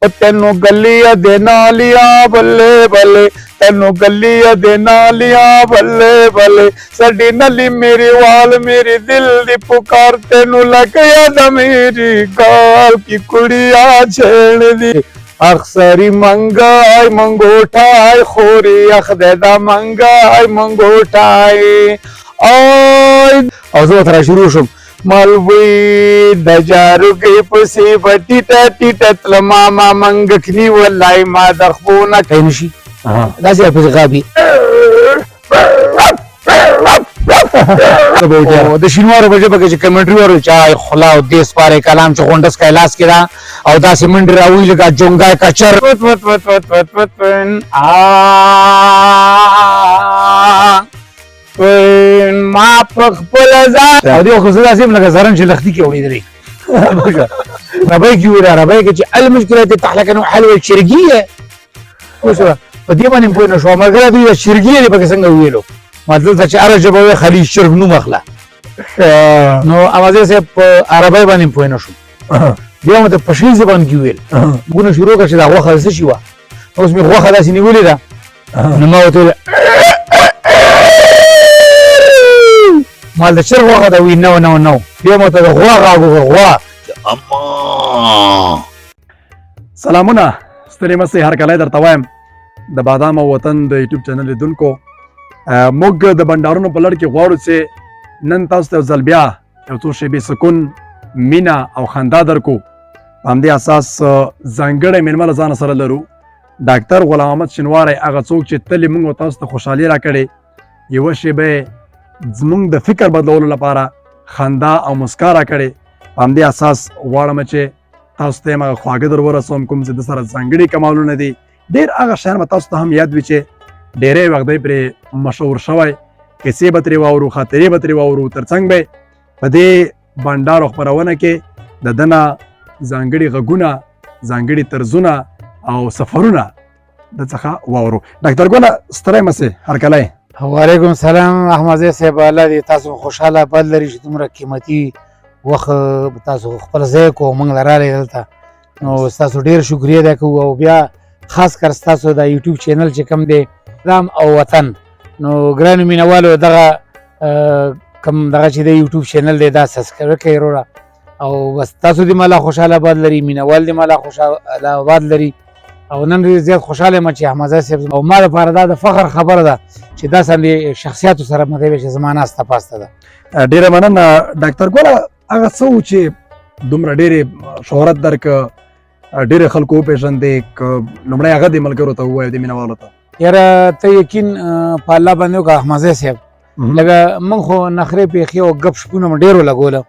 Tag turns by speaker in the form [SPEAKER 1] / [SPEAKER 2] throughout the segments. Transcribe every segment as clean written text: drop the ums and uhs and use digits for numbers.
[SPEAKER 1] ਤੈਨੂੰ ਗੱਲੀਆਂ ਦੇ ਨਾਲੀਆਂ ਬੱਲੇ ਬੱਲੇ, ਤੈਨੂੰ ਗੱਲੀਆਂ ਦੇ ਨਾਲੀਆਂ ਬੱਲੇ ਬੱਲੇ, ਸਾਡੀ ਨਲੀ ਮੇਰੀ ਵਾਲ ਮੇਰੀ ਦਿਲ ਦੀ ਪੁਕਾਰ, ਤੈਨੂੰ ਲੱਗਿਆ ਮੇਰੀ ਗਾਲ ਕੀ ਕੁੜੀਆਂ ਛੇੜਦੀ। ਅਕਸਰੀ ਮੰਗਾਈ ਮੰਗੋਠਾਈ ਖੋਰੀ ਅਖਦੇ ਦਾ ਮੰਗਾਈ ਮੰਗੋਠਾਈ آی او زه تر شروع شم مالوی د جارو کې پسې بټیټه ټیټه تل ماما منګکنی ولای ما د خپونه کوي نشي داسې په غابي د شینوارو په ژبه کې چې کمنټري ورو چای خلا او دیس پاره کلام چې غونډس کا لاس کړه او داسې منډي راوي لګا جونګای کچر وت وت وت وت وت وت ما په خپل ځان او دی خو زړه سیم لکه زرن چې لختي کې وړي ربای کې وره ربای کې چې المشكله تحلق انه حلوه الشرقيه وشو په دې باندې په نشو مګر دوی شرقيه په څنګه ویلو مطلب چې عربه به خلیج شرق نو مخله نو اوازه سه په عربی باندې په نشو بیا مته په شي زبان کې ویل ګونه شروع کړه دا غوخه څه شي وا اوس می غوخه داسې نیولې ده نو ما وته مال د چر غوغه دا وی نو نو نو بیا مو ته غوغه غوا اما
[SPEAKER 2] سلامونه ستړي مسې هر کله درته وایم د بادام وطن د یوټیوب چینل لیدونکو موږ د بنډارونو په لړ کې غواړو چې نن تاسو ته ځل بیا یو څو شیبې سکون مینا او خندا درکو په همدې اساس ځانګړی میلمه له ځانه سره لرو ډاکټر غلام احمد شینواری هغه څوک چې تلې موږ تاسو ته خوشحالي راکړې یوه شیبه زمونږ د فکر بدلولو لپاره خندا او مسکا راکړې په همدې اساس غواړم چې تاسو ته هغه خواږه در ورسوم کوم چې د سره ځانګړي کمالونه دي ډېر هغه شیان به تاسو ته هم یاد وي چې ډېری وخت دی پرې مشهور شوی کیسې به ترې واورو خاطرې به ترې واورو تر څنګ به په دې بنډارو خپرونه کې د ده نه ځانګړي غږونه ځانګړي طرزونه او سفرونه د څخه واورو ډاکټر ګله ستړی مسې هرکلی
[SPEAKER 1] وعلیکم السلام احمد صاحب الله دې تاسو خوشاله بل لري چې دومره قیمتي وخت تاسو خپل ځای کو موږ لراله دلته نو تاسو ډیر شکریا ده کوو او بیا خاص کر تاسو د یوټیوب چینل چې کم دی رام او وطن نو ګرانو مینوالو دغه کم دغه چې د یوټیوب چینل دی دا سبسکرایب کړئ وروره او بس تاسو دې مالا خوشاله باد لري مینوال دې مالا خوشاله باد لري او نن ډېر زیات خوشاله یم چې احمد صاحب او ما لپاره دا د فخر خبره ده چې دا څنګه شخصیاتو سره مطلب چې زما ناسته پاسته ده
[SPEAKER 2] ډېره مننه ډاکټر ګله هغه څه و چې دومره ډېرې شهرت درکه ډېرې خلکو وپېژندې که لومړی هغه دې ملګرو ته ووایو دې مینوالو ته
[SPEAKER 1] یاره ته یقین په الله باندې وکړه احمد صاحب لکه موږ خو نخرې پېښې او ګپ شپونه مو ډېرو لګوله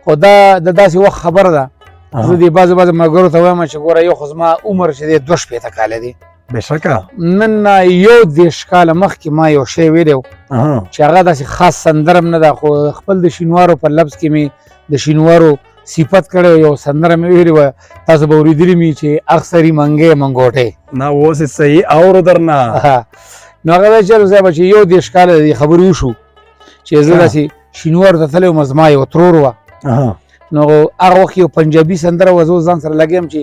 [SPEAKER 1] خو دا د داسې وخت خبره ده زه دې بعضې ملګرو ته وایم چې ګوره یو خو زما عمر چې دی 2 کاله دی
[SPEAKER 2] بېشکه
[SPEAKER 1] نن یو 10 کاله مخکې ما یو شی ویلی و چې هغه داسې خاص سندره نه ده خو خپل د شینوارو په لفظ کې مې د شینوارو صفت کړی یو سندره مې ویلې وه تاسو به اورېدلي مې چې اکثري منګې منګوټې
[SPEAKER 2] نه اوس یې صحیح اورو درنه
[SPEAKER 1] نو هغه دا چېرې صاحبه چې یو 10 کاله د خبرې وشو چې زه داسې شینوارو ته تللی وم زما یو ترور وه نو هغه وخت یو پنجابي سندره وه زه ځان سره لګیم چې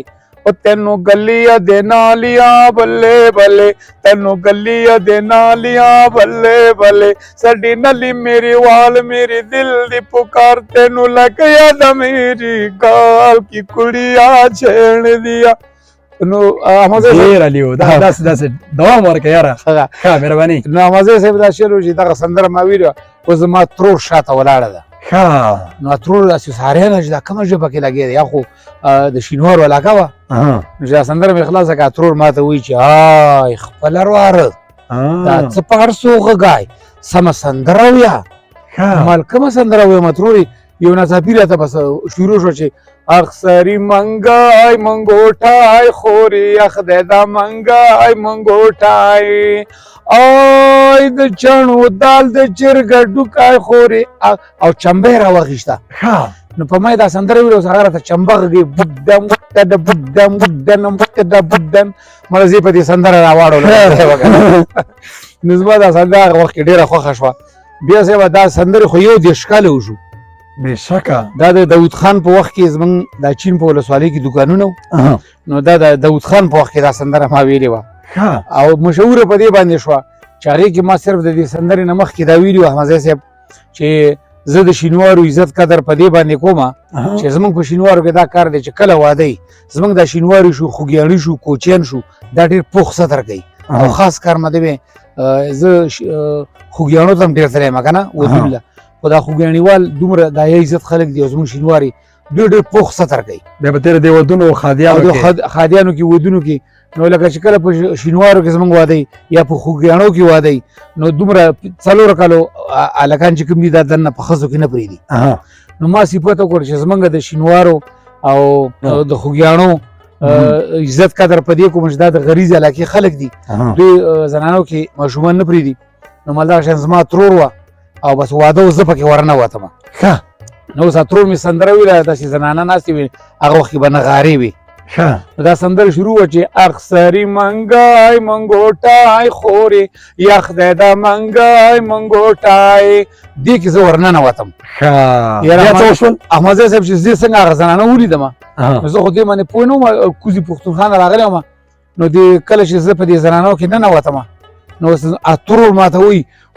[SPEAKER 1] ਤੈਨੂੰ ਗੱਲੀਆਂ ਦੇ ਨਾਲੀਆਂ ਬੱਲੇ ਬੱਲੇ ਤੈਨੂੰ ਗੱਲੀਆਂ ਦੇ ਨਾਲੀਆਂ ਬੱਲੇ ਬੱਲੇ ਸਾਡੀ ਨਲੀ ਮੇਰੀ ਵਾਲ ਮੇਰੀ ਦਿਲ ਦੀ ਪੁਕਾਰ ਤੈਨੂੰ ਲੱਗਿਆ ਦਾ ਮੇਰੀ ਗਾਲ ਕੀ ਕੁੜੀਆਂ ਛੇੜਦੀਆਂ نو احمد
[SPEAKER 2] ډېر علیو داسې دوام ورکړه یاره ښه مهرباني
[SPEAKER 1] نو احمد صاحب دا شعر چې دغه سندره ما ویلې وه اوس زما ترور شاته ولاړه ده
[SPEAKER 2] ښه
[SPEAKER 1] نو ترور داسې ساریانه چې دا کومه ژبه کې لګېده یا خو د شینوارو علاقه وه نو چې دا سندره مې خلاصه کړه ترور ما ته وایي چې آی خپله رواره دا څه په هر څو غږای سمه سندره ویه مال کومه سندره ویمه ترورې یو ناڅاپي راته بس شروع شو چې اکثری منګای منګوټای خوري اخدای دا منګای منګوټای آی د چڼو دال د چرګ ډوکای خوري او چمبه را واخیسته نو په ما دا سندره ویلو سره راته چمبه غږی بودم د بودم بودم د بودم مله زی په دې سندره راواړو نو زما دا سندره وخت ډیره خوښه شوه بیا سبا دا سندره خو یو 10 کاله وشو
[SPEAKER 2] بېشکه
[SPEAKER 1] دا د داود خان په وخت کې زمونږ د چین په ولسوالۍ کې دوکانونه وو نو دا د داود خان په وخت کې دا سندره ما ویلې وه او مشهوره په دې باندې شوه چې هغې کې ما صرف د دې سندرې نه مخکې دا ویلي وو احمدزی صاحب چې زه د شینوارو عزت قدر په دې باندې کومه چې زمونږ په شینوارو کې دا کار دی چې کله واده وي زمونږ دا شینواري شو خوږیاڼي شو کوچیان شو دا ډېر پوخ سطر کوي او خاص کار مده زه خوږیاڼو ته هم ډېر تللی یم که نه ودونو له خو دا خوږیاڼیوال دومره دا یا عزت خلک دي او زمونږ شینواري ډېر پوخ سطر کوي
[SPEAKER 2] بیا به تېره د ودونو
[SPEAKER 1] خادیانو کې ودونو کې نو لکه چې کله په شینوارو کې زمونږ واده یا په خوږیاڼو کې واده نو دومره 4 کالو هلکان چې کوم دي دا دننه په ښځو کې نه پرېږدي نو ما صفت وکړ چې زمونږ د شینوارو او د خوږیاڼو عزت قدر په دې کوم چې دا د غریزې علاقې خلک دي دوی زنانو کې ماشومان نه پرېږدي نو مالدغه شان زما ترور وه او بس واده و زه پکې ورنه وتم نو اوس ترور مې سندره ویله داسې زنانه ناستې وې هغه وخت کې به نغارې وې دا سندره شروع وه چې اخسري منګای منګوټای خورې یا خدای دا منګای منګوټای دې کې زه ورننه وتم احمدزی صاحب چې زه څنګه هغه زنانه ولیدم نو زه خو دې باندې پوه نه وم کوزي پښتونخانه راغلی وم نو دې کله چې زه په دې زنانو کې ننوتم نو ترور ماته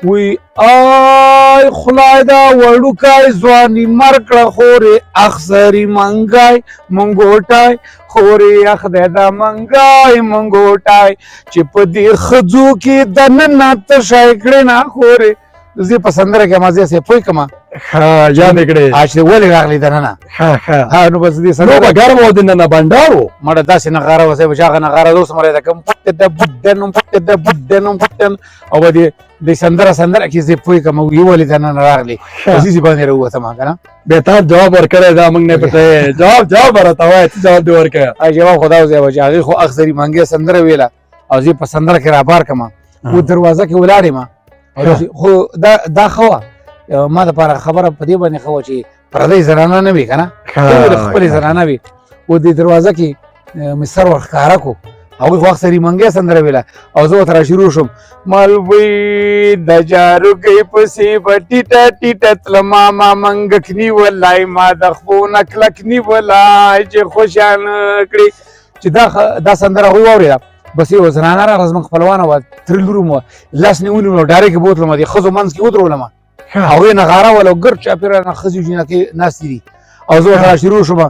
[SPEAKER 1] وی آی خدای دا وړوکی ځواني مر کړه خورې اخسري منګای منګوټای خورې خدای دا منګای منګوټای چې په دې ښځو کې دننه تشی کړې نه خورې زه په سندره کې احمدزی صاحب پوه کړم
[SPEAKER 2] یاد یې کړې
[SPEAKER 1] چې ولې راغلی دننه نو بس دې
[SPEAKER 2] سندره به ګرم و دننه بنډار و
[SPEAKER 1] مړه داسې نغاره وه صاحب چې هغه نغاره زه اوس مړی کوم پټ د بډن پټ د بډن پټن او به د سندره کې زه پوه کړم وی ولې دننه راغلی عزیزي باندې راووتم که نه
[SPEAKER 2] بیا تا جواب ورکړی دا موږ نه پټوې جواب راته وایه څه جواب دې ورکړی
[SPEAKER 1] جواب خو دا و صاحب چې هغې خو اخسري منګې سندره ویله او زه په سندره کې رابار کړم و دروازه کې ولاړ یم خو دا ښه وه ما دپاره خبره په دې باندې ښه وه چې پردۍ زنانه نه وي که نه خپلې زنانه وي و دې دروازه کې مې سر ور ښکاره کړو هغوی خو اخسري منګۍ سندره ویله او زه ورته را شروع شوم مالوی د جاروګۍ پسې به ټیټه ټیټه تلما ما منګک نیولی ما د خپو نه کلک نیولی چې خوشحال کړي چې دا سندره هغوی واورېده بس یو زنانه راغله زموږ خپلوانه وه ترې لور مو لاس مې ونیو نو ډارې کې بوتلم د ښځو منځ کې ودرولم هغوی نغاره وله او ګرد چاپېره ښځې جینکې ناستې دي او زه ورته شروع شوم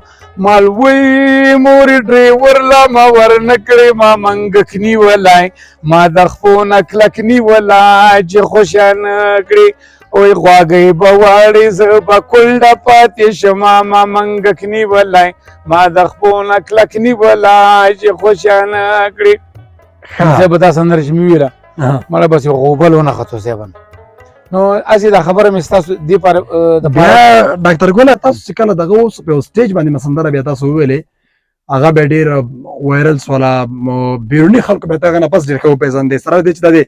[SPEAKER 1] مالوی مورې ډریور لا ما ورنه کړې ما منګک نیولی ما د خپو نه کلک نیولی چې خوشحال کړې وی غواګۍ به واړې زه به کلډه پاتې شمه ما منګک نیولی ما د خپو نه کلک نیولی چې خوشحال کړې صاحب دا سندره چې مې ویله مړه بس یو غوبل ونښتو صاحبن نو هسې دا خبره مې ستاسو دې پاره
[SPEAKER 2] بیا ډاکټر ګله تاسو چې کله دغه اوس په سټیج باندې مې سندره بیا تاسو وویلې هغه بیا ډېر وایرل سوله بیروني خلکو بیا ته هغه نه پس ډېر ښه وپېژندې سره دې چې دا د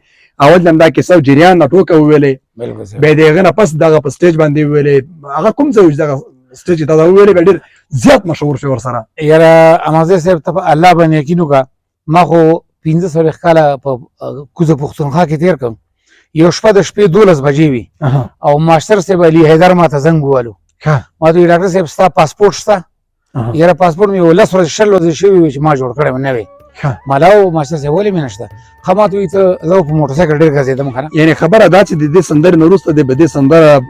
[SPEAKER 2] اول هم دا کیسه جریان نه ټوکه وویلې بیا د هغه نه پس دغه په سټیج باندې وویلې هغه کوم ځای و چې دغه سټیج ته دا وویلې بیا ډېر زیات مشهور شو ورسره
[SPEAKER 1] یاره احمدزی صاحب ته په الله باندې یقین وکړه ما خو 15 کاله په کوزه پښتونخوا کې تېر کړم یو شپه د شپې 12 بجې وي او ماشټر صاحب علي حیدر ما ته زنګ ووالو ما ته ډاکټر صاحب ستا پاسپورټ شته یاره پاسپورټ مې یو 10 ورځې 6 ورځې شوي وي چې ما جوړ کړی نه وي ما لا ماشټر صاحب ولې مې نشته ښه ما ته وایي ته زه په موټرسایکل ډېر ګرځېدم که نه
[SPEAKER 2] یعنې خبره دا چې د دې سندرې نه وروسته دې به دې سندره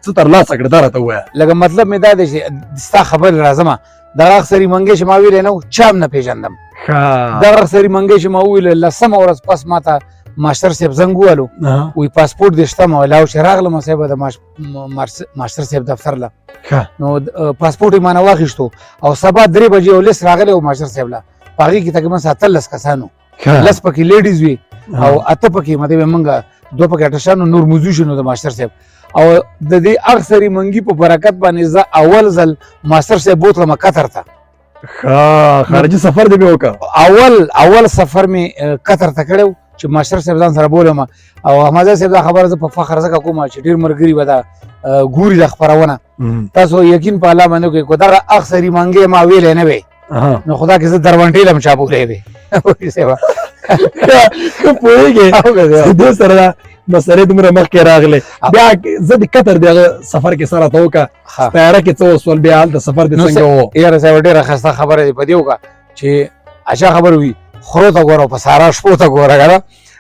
[SPEAKER 2] څه ترلاسه کړه دا راته ووایه
[SPEAKER 1] لکه مطلب مې دا دی چې ستا خبرې راځمه دغه اخسري منګۍ چې ما ویلی نه و چا هم نه پېژندم دغه اخسري منګۍ چې ما وویله 10مه ورځ پس ما ته ماشټر صاحب زنګ ووالو وایي پاسپورټ دې شته ما ویل او چې راغلم صاحب د ماشټر صاحب دفتر له نو پاسپورټ یې ما نه واخیستو او سبا 3 بجې یو لیست راغلی و ماشټر صاحب له په هغې کې تقریبا 17 کسانو 10 پکې لیډیز وي او 8 پکې مطلب موږ 2 پکې اټشانو نور موزیشنو د ماشټر صاحب او د دې اکثري منګي په برکت باندې زه اول ځل ماشټر صاحب بوتلم قطر ته
[SPEAKER 2] خارجي سفر دې مې وکړ
[SPEAKER 1] اول سفر مې قطر ته کړی چې ماشټر صاحب ځان سره بولم او احمدزی صاحب دا خبره زه په فخر ځکه کوم چې ډېر ملګري به دا ګوري دا خپرونه تاسو یقین په الله باندې وکړئ که دغه اکثري منګې ما ویلی نه وی نو خدا کې زه دروانټې لم چا بولی وی
[SPEAKER 2] پوهېږې دې سره مسلې دومره مخکې راغلې بیا زه د قطر دغه سفر کې سره ته وکړه طیاره کې څه وسول بیا هلته سفر دې څنګه و
[SPEAKER 1] یاره صاحب ډېره ښایسته خبره دې په دې وکړه چې اچھا خبره وي خرو ته ګوره په سارا شپو ته ګوره که نه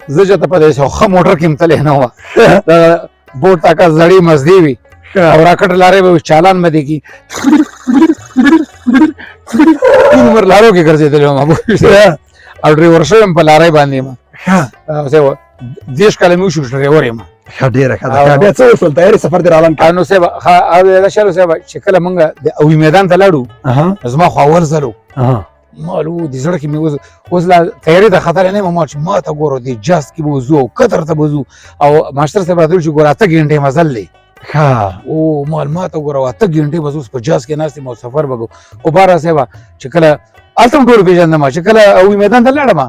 [SPEAKER 1] زه چې ته په دې ښه موټر کې م تللی نه وه د بوټ تاکه زړې مزدې وي او راکټ لارې به چالان به دې کي ټول عمر لارو کې ګرځېدلی وم او ډریور شوی یم په لارۍ باندې یم صاحب 10 کاله مې وشو ډریور یم
[SPEAKER 2] ښه ډېره ښه ده بیا څه وشول تیارې سفر دې راعلان کړ
[SPEAKER 1] نو صاحب دا شالو صاحب چې کله موږ د اوي میدان ته لاړو زما خو اول ځل و مالو د زړه کې مې اوس لا تیارې ته خطر نه یم چې ما ته ګورو د جاز کې به وځو او قطر ته به وځو او ماسټر صاحب راته ویل چې ګوره 8 ګنټې مزل دی او مال ما ته ګوره 8 ګنټې به اوس په جاز کې ناست یم او سفر به او باره صاحب چې کله هلته هم ټول پېژندم چې کله اوي میدان ته لاړم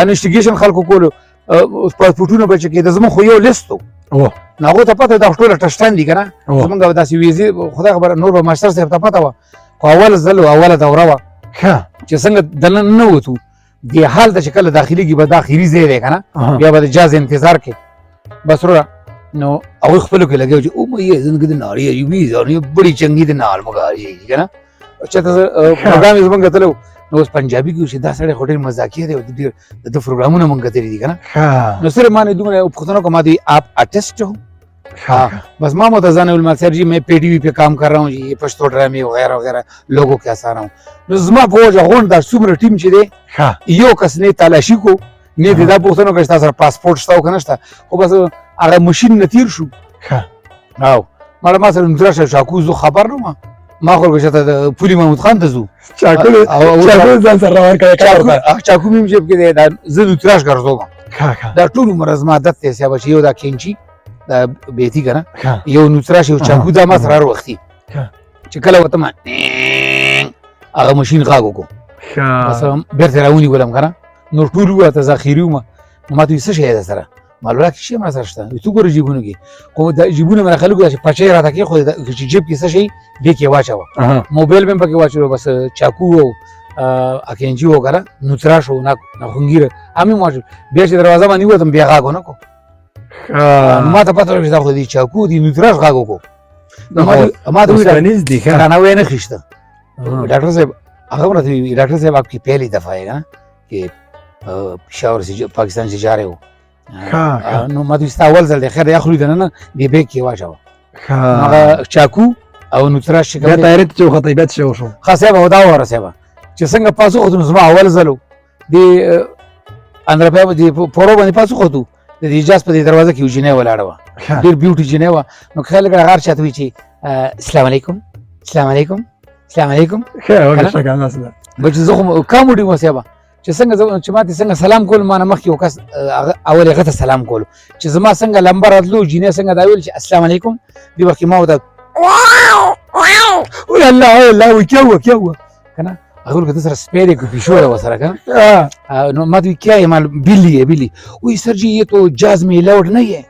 [SPEAKER 1] انویسټیګیشن خلکو کولو پاسپورټونه به چې کېده زموږ خو یو لیست و نو هغوی ته پته دا ټوله ټسټان دي که نه زمونږ به داسې ویزې خدای خبره نور به ماسټر صاحب ته پته وه خو اول ځل و اوله دوره وه چې څنګه دننه ننوتو دې حال ته چې کله داخلېږي به دا اخري ځای دی که نه بیا به د جاز انتظار کې بس وروره نو هغوی خپلو کې لګیا چې او مې زندګي د نال یې ویزا بړی چنګي د نال مګاري که نه چېرته پروګرام یې زمونږ کتلی نو اوس پنجابي کې چې دا سړی خو ډېر مزاقیه دی او ډېر د پروګرامونه مونږ کتلي دي که نه نو صرف ما نے دومره پوښتنه کو ما دی آپ آرٹسٹ ہو بس मैं मुतज़न उल सर जी मैं PTV पे काम कर रहा हूँ जी ये पश्तो ड्रामे वगैरह वगैरह लोगों के साथ रहा हूँ زما په ځغون دا څومره ټیم چې دی یو کس نه تلاشي کو نه دا پوښتنه کوي تاسو پاسپورت شته او کنه شته خو بس هغه ماشين نتیر شو او مړ ما سره درشه شاکو زو خبر نه ما خو ورګه ته پولی محمود خان ته زو
[SPEAKER 2] چاکو ځان سره روان کړی
[SPEAKER 1] چاکو مې جيب کې دا زه د تراش ګرځوم دا ټول مرز ما عادت ته سبا چې یو دا کینچی دا بیتی کنه یو نوتراش یو چاکو دا ما سره وختي چې کله وته ما هغه ماشين غاګو کو مثلا بیرته راونی ولم کنه نو ټول وته ذخیره ما ته څه شي ده سره مالولا کې شي ما سره شته تو ګور جیبونه کې کوم د جیبونه مې خلکو چې پچې راته کې خو چې جیب کې څه شي دې کې واچو موبایل مې پکې واچو بس چاکو او اکینجی وګره نوتراش او نه خونګیره امي ماجو بیا چې دروازه باندې وته بیا غاګو نه کو ما ته پته راځي دا خو دې چاکو دې نوتراش غاګو کو ما ته ویل
[SPEAKER 2] دي
[SPEAKER 1] खाना वो नहीं खींचता डॉक्टर साहब अगर डॉक्टर साहब आपकी पहली दफा है ना कि पेशावर से पाकिस्तान से जा रहे हो नो ما دوی استاول زل خیر یا خلود نه دی به کې واچو هغه چاکو او نوتراش چې
[SPEAKER 2] دا تایرت چې خطیبت شو شو
[SPEAKER 1] خاصه به دا وره سبا چې څنګه پاسو خو زما اول زلو دی اندر په دی پورو باندې پاسو خو د اجازه په دروازه کې وجنه ولاړه و ډیر بیوټي جنه و نو خلک غار چاته وی چې السلام علیکم السلام علیکم السلام علیکم
[SPEAKER 2] خیر څنګه ناسه
[SPEAKER 1] بچ زه کومډي وسیبه چې څنګه چې ماته څنګه سلام کول ما نه مخ یو کس اول غته سلام کول چې زما څنګه لمبر اتلو جینې څنګه دا ویل چې السلام علیکم دی وخت ما ودا او الله الله وکيو کنه اقول كده سر سپیره کو پښوره وسره کنه نو ما دوی کیه مال بلی وې سر جی یہ تو جاز می لاود نه یې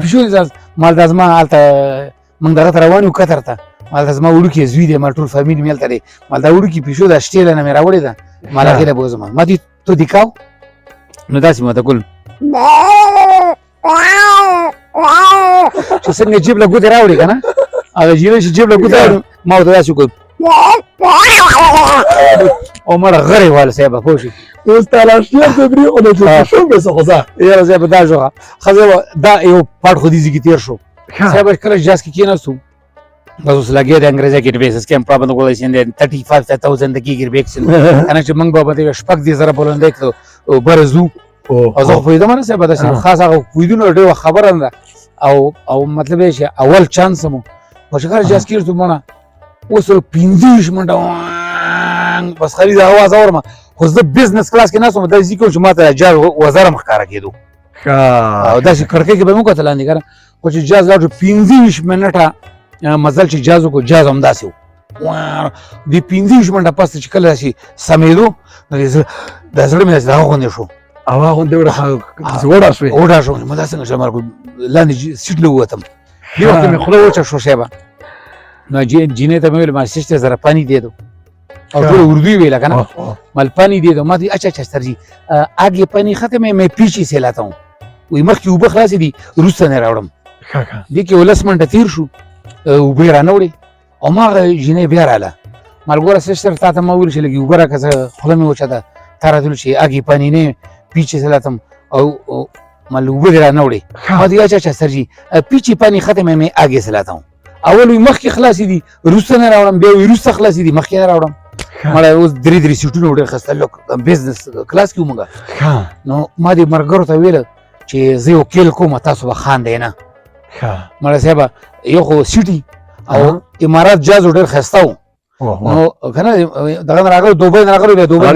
[SPEAKER 1] پښوره جاز مال دازما الته من دغه روانو کتر ته مال دازما وړو کې زوی دې مال ټول فامیل میل ته مال دا وړو کې پښو د شټیل نه مې راوړې ده مال هغه بوزما ما دې تو دیکاو نو داسې ما ته کول چې څنګه جیب له ګوت راوړې کنه هغه جیب له ګوت ما ته داسې کول عمر غری وال سیبا پوشی
[SPEAKER 2] اوس تلاشی ته بری او نه شو به څه خدا
[SPEAKER 1] یاره زه به دا جوړه خزه دا یو پټ خودی زی کی تیر شو سیبا کله جاس کی کینه سو بس اوس لګی د انګریزي کې بیسس کیم پرابند کولای شي 35000 د کیګر بیکسن کنه چې موږ به د شپږ دي زره بولند کړو برزو او زه په دې باندې سیبا د خاص هغه کویدونو ډېر خبره ده او مطلب یې اول چانس مو چې کله جاس کیږي مونږ اوس 15 منټه بس خرید اواز اورم خو زه بزنس کلاس کې ناسم د ځکه چې ماته جار وزاره مخکاره کېدو او دا چې کړکې کې به مو کتل نه کړ خو چې جاز لاړ 15 منټه مزل چې جازو کو جاز هم داسې و دی 15 منټه پس چې کله شي سمېدو د زړه مې دا غونډه شو
[SPEAKER 2] او غونډه وړه شو
[SPEAKER 1] ما دا څنګه شمار کو لاندې سیټ له وتم دی وخت مې خله وچه شو شیبه نو جینې ته مې ویل ما سیسته زره پانی دے دو اور ټول اردو ویلا کنه مال پانی دے دو ما دی اچھا سر جی آگے پانی ختم ہے میں پیچھے سے لاتا ہوں وایي مخکې اوبه خلاصې دي وروسته نه راوړم دې کې 10 منټه تېر شو اوبه یې رانه وړې او ما هغه جینۍ بیا راله ملګوره سسټر تا ته ما وویل چې لږ اوبه راکړه زه خوله مې وچه ده تا راته ویل چې آگی پانی نه پیچھے سے لاتم او مال اوبه دې رانه وړې ما ته اچھا اچھا سر جی پیچھے پانی ختم ہے میں آگے سے لاتا ہوں اول وایي مخکې خلاصې دي وروسته نه راوړم بیا وایي وروسته خلاصې دي مخکې نه راوړم مړی اوس درې سیټونه ډېر ښایسته لوک بزنس کلاس کې وو موږ نو ما دې ملګرو ته ویله چې زه یو کیل کوم تاسو به خاندئ نه مړی صاحبه یو خو سیټي او امارات جازو ډېر ښایسته وو نو که نه دغه نه راغلو دوبۍ نه راغلو بیا دوبۍ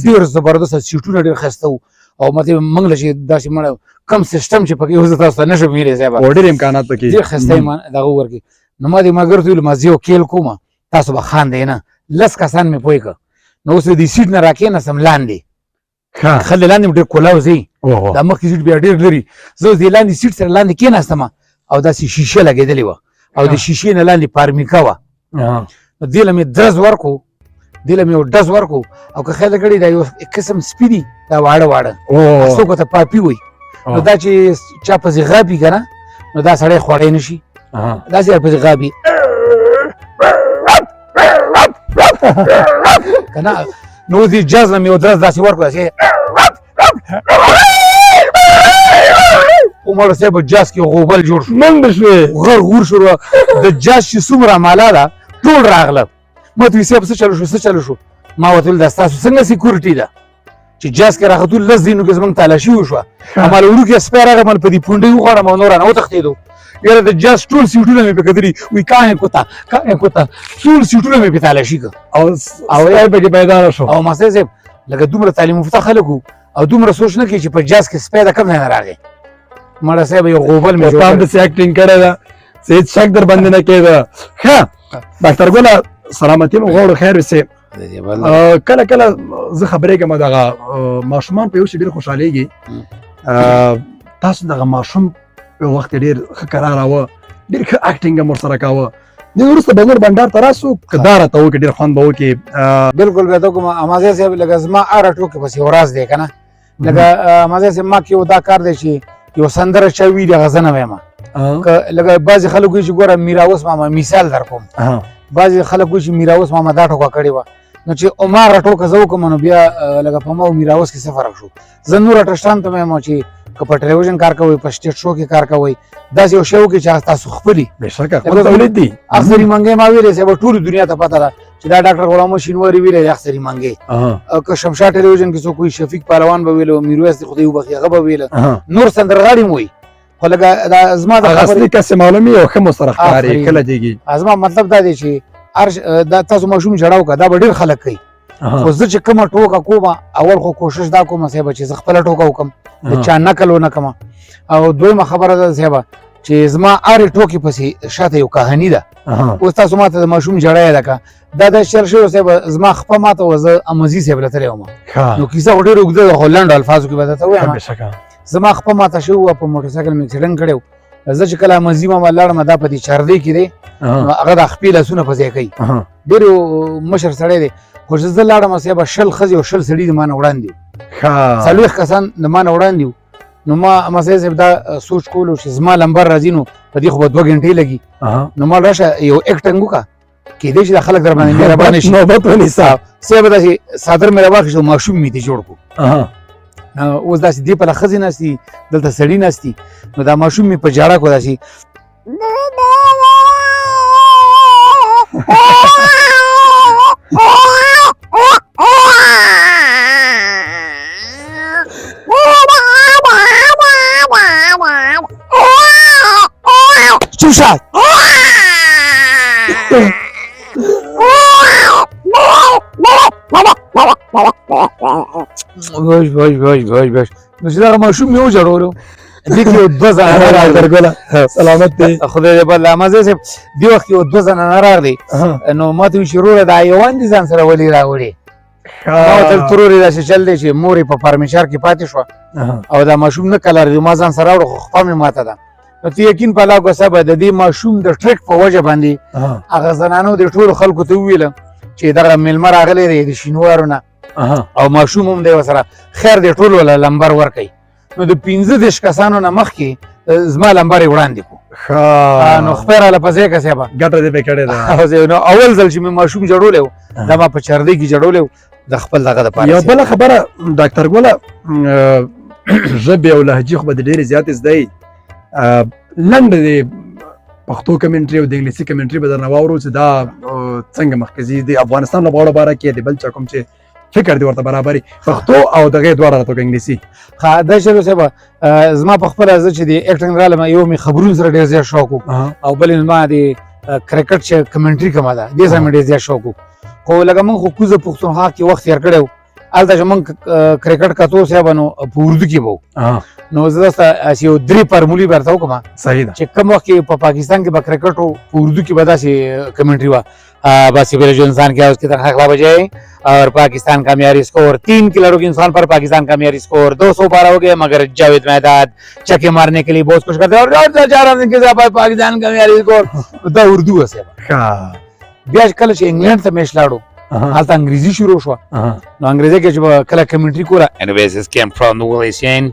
[SPEAKER 1] ډېر زبردست سیټونه ډېر ښایسته وو او ماته موږ له چې داسې مړی کم سیسټم چې پکې اوس تاسو ته نشم ویلی صاحبه
[SPEAKER 2] ډېر امکانات پکې
[SPEAKER 1] ډېر ښایسته یې دغه ورکړي نو ما دې ملګرو ته ویل ما زه یو کیل کوم تاسو به خاندئ نه 10 کسان مې پوه کړه نو اوس دې سیټ نه راکېناستم لاندې خلې لاندې مې ډېر کولاو ځي دا مخکې سیټ بیا ډېر لري زه اوس دې لاندې سیټ سره لاندې کېناستم او داسې شیشه لګېدلې وه او د شیشې نه لاندې پارمیکا وه نو دې له مې درز ورکړو دې له مې یو ډز ورکړو او که خیال کړي دا یو قسم سپي دي دا واړه واړه څوک ورته پاپي وایي نو دا چې چا پسې غاپي که نه نو دا سړی خوړی نه شي داسې ورپسې غاپي که نه نو اوس دې جاز نه مې یو درز داسې ورکړو داسې عمر صاحب جاز کې غوبل جوړ شو
[SPEAKER 2] منډه شوې
[SPEAKER 1] غر غور شروع د جاز چې څومره مالا ده ټول راغله ما ته وایي صاحب څه چلو شو څه چلو شو ما ورته ویل دا ستاسو څنګه سیکورټي ده چې جاز کې راختو 10 دینو کې زموږ تالاشي وشوه هماله وړوکې سپی راغی مال په دې پونډۍ وغواړم او نور رانه وتښتېدو یاره د جاز ټول سیټونه مې پې کتلي وایي کاهې کوته ټول سیټونه مې پې تالاشي کړه
[SPEAKER 2] او یې پکې پیدا شو
[SPEAKER 1] او ماستی صاحب لکه دومره تعلیم یافته خلک وو او دومره سوچ نه کوي چې په جاز کې سپی د کوم ځای نه راغی مړه صاحب یو غوبل مې
[SPEAKER 2] تام داسې اکټینګ کړې ده چې هېڅ شک در باندې نه کېده ښه ډاکټر ګله سلامتي مو غواړو خیر وسې کله کله زه خبرېږم دغه ماشومان په یو شي ډېر خوشحالېږي تاسو دغه ماشوم په وخت کې ډېر ښه کراراوه ډېر ښه اکټینګ هم ورسره کاوه دې وروسته به نور بنډار ته راسو که دا راته وکړي ډېر خوند به وکړي
[SPEAKER 1] بلکل بیا ته کوم امازی صاحب لکه زما هره ټوکې پسې یو راز دی که نه لکه امازی صاحب ما کې یو دا کار دی چې یو سندره چا وي هغه زه نه وایم لکه بعضې خلک وایي چې ګوره میراوس ماما مثال در کوم بعضې خلک وایي چې میراوس ماما دا ټوکه کړې وه نو چې عمره ټوکه زه وکړم نو بیا لکه په ما او میراوس کې څه فرق شو زه نور ټسټان ته وایم چې که په ټلویزیون کار کوئ په سټیج شو کې کار کوئ داسې یو شی وکړئ چې تاسو خپلي
[SPEAKER 2] بېشکه خپل تولید دي
[SPEAKER 1] اختري منګی ما ویلی صاحب ټولې دنیا ته پته ده چې دا ډاکټر غلام شینواري ویلی اختري منګی که شمشاد ټلویزیون کې څوک وایي شفیق پهلوان به ویله میرویس دې خدای وبخي هغه به ویله نور سندرغاړي هم وایي خو لکه دا زما د
[SPEAKER 2] اصلي کس معلومي او ښه مو سره ښکاري کله دیږي
[SPEAKER 1] زما مطلب دا دی چې دا تاسو ماشوم ژړا وکړه دا به ډېر خلک کوي خو زه چې کومه ټوکه کومه اول خو کوشش دا کوم صاحب چې زه خپله ټوکه وکړم د چا نقل ونه کړم او دویمه خبره ده صاحب چې زما هرې ټوکې پسې شاته یو کهاني ده اوس تاسو ما ته د ماشوم ژړا یې لکه دا د شعر شوی صاحب زما خپه ماته وه زه امزي صاحب له تللی وم نو کیسه خو ډېره اوږده ده خو لنډو الفاظو کې به درته ووایم زما خپه ماته شوې وه په موټرسایکل مې اکسیډنټ کړی و زه چې کله امزي ماما لاړم دا په دې چاردۍ کې دی نو هغه د خپې لاسونه په ځای کوي ډېر مشر سړی دی خو چې زه لاړم صاحب 20 ښځې او 20 سړي د ما نه وړاندې وو 40 کسان د ما نه وړاندې وو نو ما مسایل صاحب دا سوچ کولو چې زما لمبر راځي نو په دې خو به 2 غنټې لګي نو ما راشه یو اکټنګ وکړه کېدای شي دا خلک در باندې مهربانه شي
[SPEAKER 2] نوبت ونیسه
[SPEAKER 1] صاحب داسې څادر مې راواخېست او ماشوم مې دې جوړ کړو اوس داسې دې پله ښځې ناستي دلته سړي ناستي نو دا ماشوم مې په ژړا کړو داسې چوپ شه باش نو چې دغه ماشوم مې وژړولو دې کې یو 2 زنانه راغلل
[SPEAKER 2] سلامت دی
[SPEAKER 1] خدای دې بل امازی صاحب دې وخت کې یو 2 زنانه راغلې نو ما ته وایي چې وروره دا حیوان دي ځان سره ولې راوړې ما ورته ویل ترور یې داسې چل دی چې مور یې په پرمیشار کې پاتې شوه او دا ماشوم نه کلر دی ما ځان سره راوړو خو خپه مې ماته ده نو ته یقین په الله کوه صاحب د دې ماشوم د ټریک په وجه باندې هغه زنانو د ټولو خلکو ته وویله چې دغه میلمه راغلی دی د شینوارو نه او ماشوم هم دی ورسره خیر دی ټول وله لمبر ورکوي نو د 15 کسانو نه مخکې زما لمبر وړاندې کو نو خپل را لپسې کا سبا
[SPEAKER 2] ګټه دې پکړه ده
[SPEAKER 1] نو اول ځل چې مې ماشوم جوړولیو دا ما په چردې کې جوړولیو د خپل دغه د پاره
[SPEAKER 2] یو بل خبره ډاکټر ګوله ژبې او لهجې خو به ډېرې زیاتې زده یي لنډه د پښتو کمنټري او د انګلیسي کمنټري به درنه واورو چې دا څنګه مخکې ځي د افغانستان لوبغاړو باره کې د بل چا کوم چې فکر دی ورته برابري پښتو او دغه دواړه راته انګلیسي
[SPEAKER 1] دا شی صاحب زما په خپل ځکه چې د اکټینګ رالم یو می خبرونه سره ډېر زیات شوق او بل ما د کرکټ چې کمنټري کومه ده دې سره ډېر زیات شوق خو لکه موږ خو کوزه پښتونخوا کې وخت تیر کړو الته چې موږ کرکټ کتو صاحب نو په اردو کې وو نو زه تاسو یو درې فارمولي ورته کوم
[SPEAKER 2] صحیح ده
[SPEAKER 1] چې کوم وخت کې په پاکستان کې به کرکټ په اردو کې به داسې کمنټري وا बस ये जो इंसान क्या है उसकी तरह खिलाफ बजाए और पाकिस्तान का मियारी स्कोर 3 किलरों के इंसान पर पाकिस्तान का मियारी स्कोर 212 हो गया मगर जावेद मेहदाद चके मारने के लिए बहुत कुछ करते हैं और 4 रन के साथ पाकिस्तान का मियारी स्कोर द उर्दू है
[SPEAKER 2] हाँ
[SPEAKER 1] ब्याज कल इंग्लैंड से मैच लाड़ो हाल अंग्रेजी शुरू हुआ no अंग्रेजी के जब कल कमेंट्री कोरा anyways this came from the Willie Sane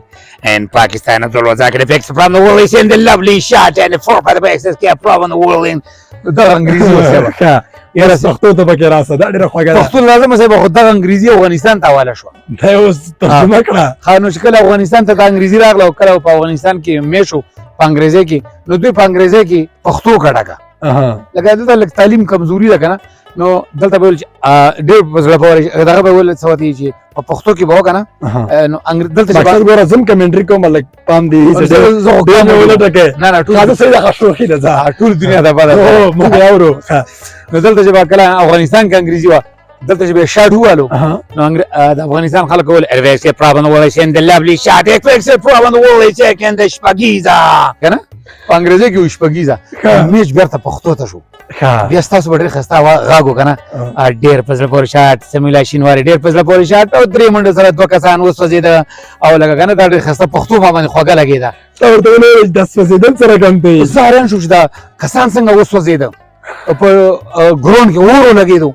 [SPEAKER 1] and Pakistan Abdul Razak effects from the Willie Sane the lovely shot and the four by the back this came from the Willie دا انګریزي وسه
[SPEAKER 2] یاره پښتو ته پکې راسه دا ډیره خوږه ده
[SPEAKER 1] پښتو لازم سه به خدای انګریزي افغانستان ته حواله شو
[SPEAKER 2] دا اوس ترجمه کړه
[SPEAKER 1] خانو شکل افغانستان ته انګریزي راغله او کله په افغانستان کې میشو په انګریزي کې نو دوی په انګریزي کې پښتو کړه لکه دلته لک تعلیم کمزوري ده کنه نو دلته به ډېر بزړه پورې دغه به ول څوتي چې په پښتو کې به وکنه نو دلته
[SPEAKER 2] چې ګوره زم کمنټري کوم لک پام دی
[SPEAKER 1] زه
[SPEAKER 2] نه ولټکه
[SPEAKER 1] نه نه
[SPEAKER 2] ټول څه د خشوخي ده
[SPEAKER 1] ټول دنیا ده په
[SPEAKER 2] موږ اورو
[SPEAKER 1] نو دلته چې کله افغانستان کې انګریزي وا دلته چې به شاډ والو نو د افغانستان خلک ول ارویس کې پرابن ولای شین د لابلی شاټ ایکس پرابن ولای چې کنده شپګیزا کنه په انګریزي کې شپګیزا میچ برته پښتو ته شو بیا تاسو به ډېر خسته غاګو کنه ډېر پزله پورې شاټ سمیلا شینواری ډېر پزله پورې شاټ او درې منډه سره دوه کسان وسوځید او لکه کنه دا ډېر خسته پښتو باندې خوګه لګیدا
[SPEAKER 2] ورته ولې د سوځیدل سره کم دی
[SPEAKER 1] زاران شو چې دا کسان څنګه وسوځید په ګراوند کې ورو لګیدو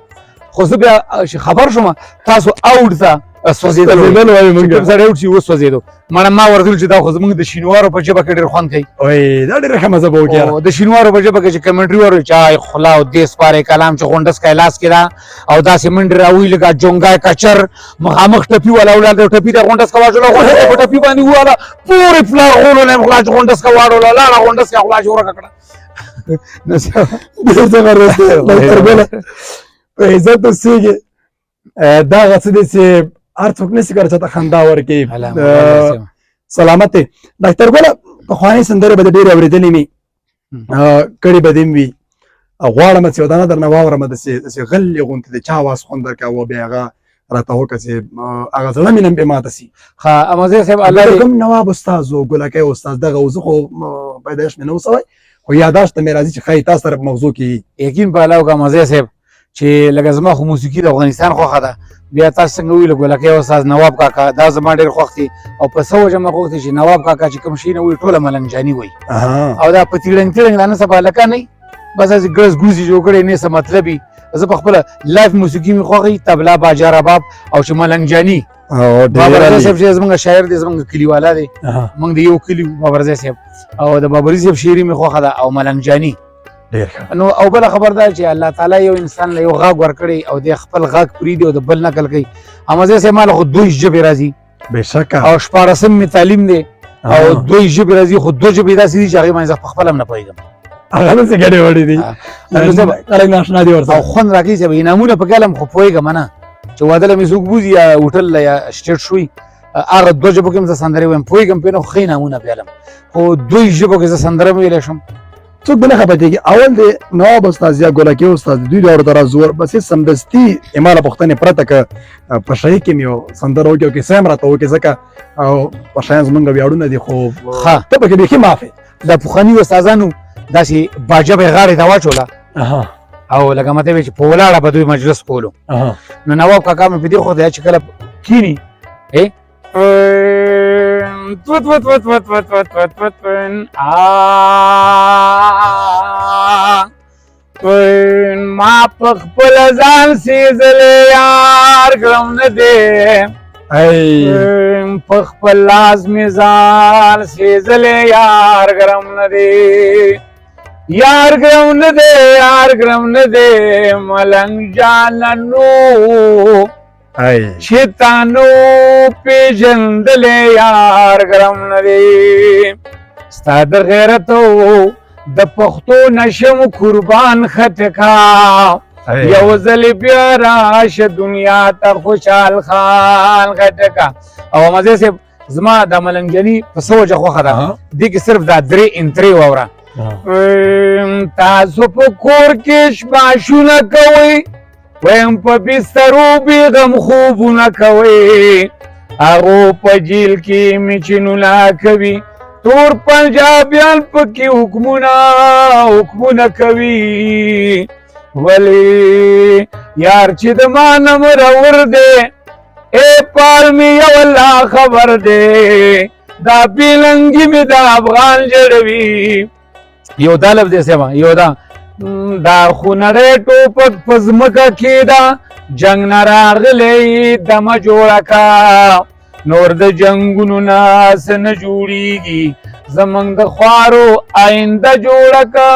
[SPEAKER 1] خو زه بیا خبر شوم تاسو اوټ ته سوځیدل
[SPEAKER 2] وایي موږ
[SPEAKER 1] زړه اوټ شي وسوځیدو مړه ما ورغل چې دا خو زموږ د شینوارو په جبه کې ډېر خوند کوي
[SPEAKER 2] وای دا ډېر ښه مزه به وکړه
[SPEAKER 1] د شینوارو په جبه کې چې کمنټري ورو چای خلا او دیس پاره کلام چې غونډس کایلاس کړه او دا سیمنډ راوي لګا جونګای کچر مخامخ ټپی ولا اولاد ټپی ته غونډس کا واجو غونډس په ټپی باندې والا پوره فلار غونو نه خلاص غونډس کا واړو لا غونډس کا خلاص ور کړه نو
[SPEAKER 2] څه زبردست ډاکټر په عزت اوسېږي دا غڅ دې چې هر څوک نشي کولی چې ته خندا ورکړي سلامت دی ډاکټر ګوله پخوانۍ سندرې به د ډېرې اورېدلې مې کړې به دې م وي غواړم چې یو دانه درنه واورم داسې غلې غوندې د چا اواز خوند درکوه بیا هغه راته وکړه چې هغه زړه مې نن بې ماته سي
[SPEAKER 1] ښه امازی صاحب الله
[SPEAKER 2] کوم نواب استاذ و ګلکۍ استاذ دغه و زه خو پیدایش مې نه و سوی خو یاداشت ته مې راځي چې ښایي تاسو سره په مغزو کې
[SPEAKER 1] یقین په الله وکړه امازی صاحب چې لکه زما خو موسیقي د افغانستان خوښه ده بیا تاسو څنګه ویل ګلکۍ استاد نواب کاکا دا زما ډېر خوښ دي او په څه وجه مې خوښ دي چې نواب کاکا چې کوم شي نه وایي ټوله ملنګ جاني وایي او دا په تیړنګ تیړنګ دا نه څه په هلکه نه بس هسې ګړز ګوزي جوړ کړی نه څه مطلب وي زه په خپله لایف موسیقي مې خوښوي طبله باجا رباب او چې ملنګ جاني بابرزی صاحب چې زموږ شاعر دی زموږ کلیوالا دی موږ د یو کلي بابرزی صاحب او د بابري صاحب شعري مې خوښه ده او ملنګ جاني نو او بل خبر ده چې الله تعالی یو انسان له یو غاګ ورکړي او د خپل غاګ پریدي او د بل نقل کوي امازه سه مال خو دوی ژبې راځي
[SPEAKER 2] بشکه
[SPEAKER 1] او شپارسم می تعلیم دی او دوی ژبې راځي خو دوی ژبې داسې دي چې هغه باندې خپل هم نه پوهیږم
[SPEAKER 2] هغه څه ګډې وړې دي خلک ناشنا دي ورته
[SPEAKER 1] او خوند راکړي چې انعامونه په کلم خو پوهیږم نه چې واده له میزوک بوزي یا هوټل یا سټیټ شوي هغه دوه ژبو کې زه سندرې وایم پوهیږم په نو خو انعامونه پیلم خو دوی ژبو کې زه سندره ویلی شم
[SPEAKER 2] څوک به نه خبر کېږي اول د نواب استاد یا ګلکۍ استاد دوی دواړو ته رازور بس هېڅ سمدستي اماله پوښتنې پرته که په شاهي کې مې یو سندره وکړي او کیسه هم راته وکړي ځکه په شیان زمونږ ویاړونه دي خو ته پکې بیخي معاف
[SPEAKER 1] د پخواني استادانو داسې باجه به یې غاړې ته واچوله او لکه مطلب یې چې په ولاړه به دوی مجلس کولو نو نواب کاکا مې په دې خو دی چې کله کیني ما په خپل ځان سېزلې یار کړم نه دی په خپل لاس میزان سیزلې یار ګرم نه دی یار ګرم نه دی یار ګرم نه دی ملنګ جانانو چې تانو پیژندلې یار ګرم نه دی ستا د غیرتو د پښتو نشم قربان خټکا یو ځل بیا راشه دنیا ته خوشحال خان خټکا او مزه سه زما د ملنګجنی په سوجه خوخه ده دې کې صرف دا درې انټری وره تاسو په کور کې شپاشونه کوي ویم په بسترو بیغم خوبونه کوي هغو په جیل کې میچنونه کوي تور پنجابیان پکې حکمونه کوي ولی یار چې د ما نمبر اور دی اے پالمی یو الله خبر دی دا بیلنګي می د افغان جوړوي یو دا لفظ دی سما یو دا خونړې ټوپک په ځمکه کې دا جنګ نه راغلی دمه جوړه کا نور د جنګونو ناس نه جوړیږي زمونږ د خوارو آینده جوړه کا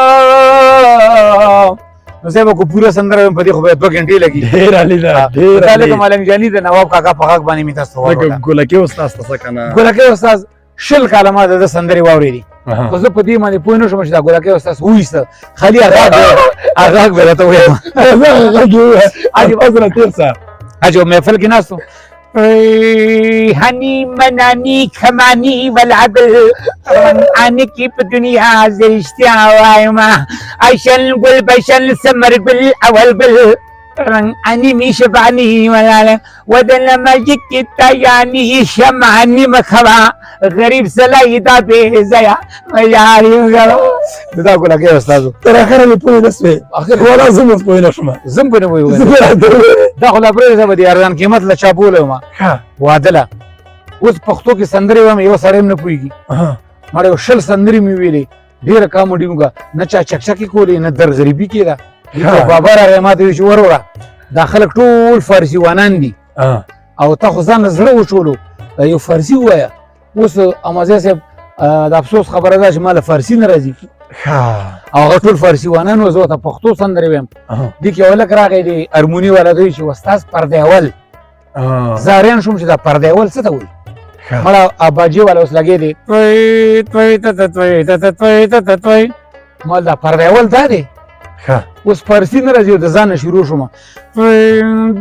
[SPEAKER 1] نو سیبا کو پورا سندره په دې خو به 2 غنټې لګي
[SPEAKER 2] ډیر علي دا ډیر
[SPEAKER 1] علي ملنګ جاني د نواب کاکا په حق باندې می تاسو وایو
[SPEAKER 2] ګولکه استاد تاسو کنه
[SPEAKER 1] ګولکه استاد شل کلمات د سندري واورېدي خو زه په دې باندې پوه نه شوم چې دا ګولکه استاد وایسته خالي هغه به راته وایم
[SPEAKER 2] اجي وزن ترسا
[SPEAKER 1] اجو محفل کې ناستو هنی منانی کمانی والعبل رنگانی کی پا دنیا زرشتیا وائما عشل گل بشل سمر گل اول گل رنگانی میشبانی ولالا ودن مجک کی تایانی شمانی مخوا غریب سلائی دا بیزیا مجاری گلو دا گولا که استازو
[SPEAKER 2] تر اخره می پوی نسوی ولا زم پوی نشم
[SPEAKER 1] زم پوی نبوی دا خو لا پرې زما دي ارزان قیمت لا چاپول ما وادله اوس پښتو کې سندري وم یو سره نه پويږي مړ یو شل سندري می ویلې ډیر کامیډي موږ نه چا چکچکی کولې نه در غریبي کېدا بابا را ما ته شو ورورا داخله ټول فارسی وانان دي او ته خو ځان زړه وچولو یو فارسی وایا اوس امازه صاحب د افسوس خبره ده چې مال فارسی نه راځي هغه ټول فارسی وانان وزو ته پښتو سندري ویم دي کې ولک راغی دي ارمونی ولا دوی چې استاد پردیول زارین شوم چې دا پردیول څه ته وایي مړه اباجي ولا اوس لګې دي توي مال دا پردیول دا دی اوس فارسی نه راځي د ځان شروع شوم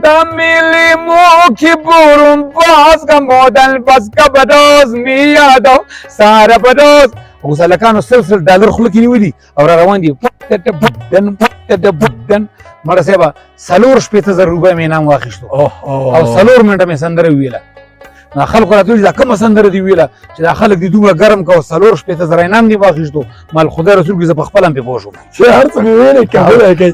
[SPEAKER 1] دا ملي مو کې بورم باز کا مودل بس کا بدوز می یادو ساره بدوز اوس لکانو سلسل ډالر خلک نیولي او روان دي دن مړه سبا سلور شپته زر روپۍ مې نام واخیستو او سلور منټه مې سندره ویله نو خلکو راته دا کوم سندره دی ویله چې دا خلک دي دومره ګرم کو سلور شپته زر نام دی واخیستو مال خدای رسول کې ز په خپل هم په پوښو
[SPEAKER 2] چې هر څه ویلې کابل کې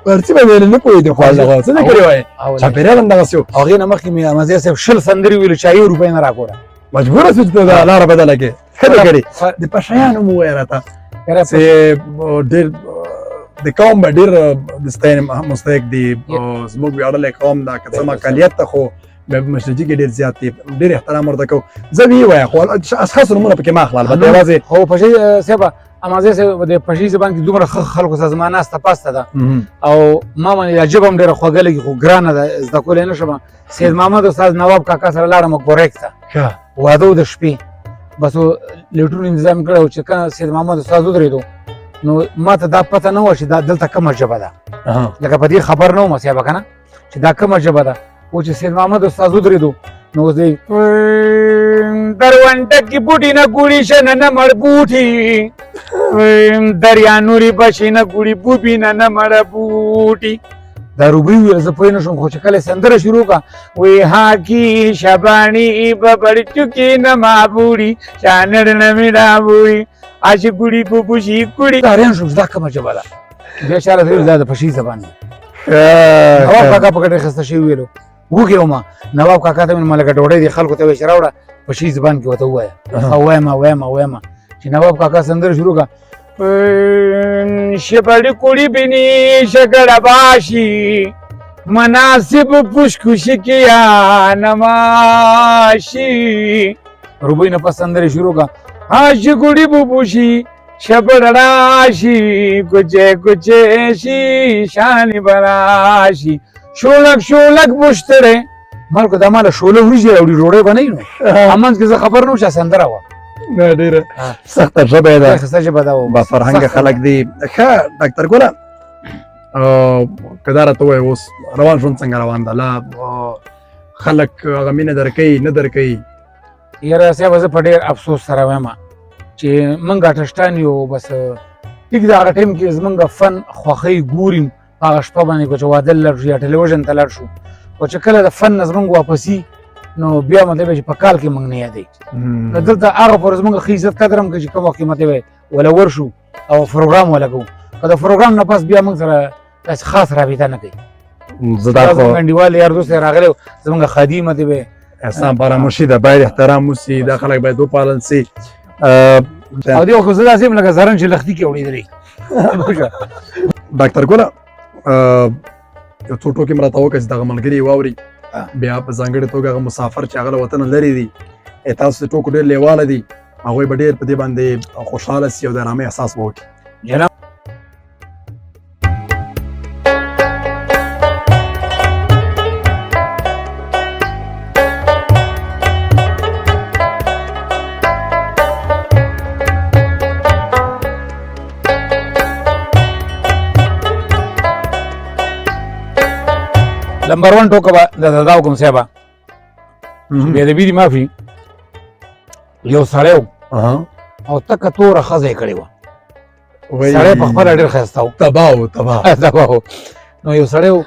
[SPEAKER 2] ورته به نه پوي دی خو هغه څه نه کوي وای چې پیرل اندغه سو
[SPEAKER 1] هغه نه مخکې مې مزه سه شل سندري ویل چې یو روپۍ نه راکوړه
[SPEAKER 2] مجبور اوسې ته دا لار بدله کې خبره کړي د پښیانو مو ورته چې ډېر د قوم به ډېر د ستاینې مستحق دي زموږ ویاړلی قوم دا که څه مقالیت ته خو مشرجي کې ډېر زیات دي ډېر احترام ورته کوو زه وی وایم خو اشخاص نومونه پکې ما اخلم البته یوازې
[SPEAKER 1] هو پښې صاحب امازه صاحب د پښې زبان کې دومره خلکو سره زما ناسته پاسته ده او ما باندې عجب هم ډېره خوږه لګي خو ګرانه ده زده کولی نه شم سید محمد استاد نواب کاکا سره لاړم ګورک ته واده د شپې بس لیټرونو انتظام کړی و چې کله سید محمد استاد ودرېدو نو ما ته دا پته نه وه چې دا دلته کومه ژبه ده لکه په دې خبر نه وم صاحب که نه چې دا کومه ژبه ده و چې سید محمد استاد ودرېدو نو اوس دی درونټه کې بوټي نه ګوړي شه نه مړ بوټي دریا نوري بشي نه ګوړي بوبي نه مړ بوټي دا روبري ویل زه پوه نه شوم خو چې کله سندره شروع کا وی هاکی شبانی ببړ چوکي نه ما بوړي چانړ نه میرا بوړي اش ګوړي بوبوشي ګوړي دارین شوم دا کومه ژبه ده بیا چاله ویل دا د پښې زبان دی نواب کاکا په کټه خسته شي ویلو وګیو ما نواب کاکا ته ملګری ډوډۍ دی خلکو ته وشراوړه پښې زبان کې وته وایا وایم چې نواب کاکا سندره شروع کا شپړ کوړي بني شګړ باشي مناسب پشکش کیا نماشی روبی نه پسندری شروع کا آش گڑی بوشی شبڑاشی کچے کچے شی شانی براشی شولک شولک بشتره مالکو دا مالا شوله وریجی راوړي ډوډۍ به نه وي نو امنځ کې زه خبر نه وم چې سندره وه
[SPEAKER 2] نه ډېره سخته ژبه یې ده
[SPEAKER 1] ښایسته ژبه ده
[SPEAKER 2] با فرهنګه خلک دي ښه ډاکټر ګله که دا راته ووایې اوس روان ژوند څنګه روان ده لا خلک هغه مینه درکوي نه درکوي
[SPEAKER 1] یاره صاحبه زه په ډېر افسوس سره وایم چې موږ اټسټان یو بس ټیک د هغه ټایم کې زموږ فن خوښۍ ګوریم هغه شپه باندې که چې واده لاړ شو یا ټلویزیون ته لاړ شو خو چې کله د فن نه زموږ واپسي نو بیا مطلب چې په کال کې موږ نه یادوي نو دلته هغه پورې زموږ ښه عزت قدر هم کوي چې کوم وخت کې مطلب وله ورشو او پروګرام وله کوو که د پروګرام نه پس بیا موږ سره داسې خاص رابطه نه کوي
[SPEAKER 2] زه دا خو
[SPEAKER 1] انډیوال یار دوست راغلی زموږ خادي مطلب
[SPEAKER 2] احسان فراموشي ده باید احترام وسي دا خلک باید وپالل سي
[SPEAKER 1] او دې خو زه داسې یم لکه زرن چې لښتي کې اورېدلی
[SPEAKER 2] ډاکټر ګله یو څو ټوکې م راته وکړه چې دغه ملګري یې واوري بیا په ځانګړې توګه هغه مسافر چې هغه له وطنه لرې دي تاسو د ټوکو ډېر لیواله دي هغوی به ډېر په دې باندې خوشحاله سي او د ارامۍ احساس به وکړي
[SPEAKER 1] جناب نمبر 1 ټوکه به د دادا کوم صاحبه بې ادبي دي معافي یو سړی و او تکه توره ښځه یې کړې وه سړی په خپله ډېر ښایسته و
[SPEAKER 2] تباه و تباه
[SPEAKER 1] نو یو سړی و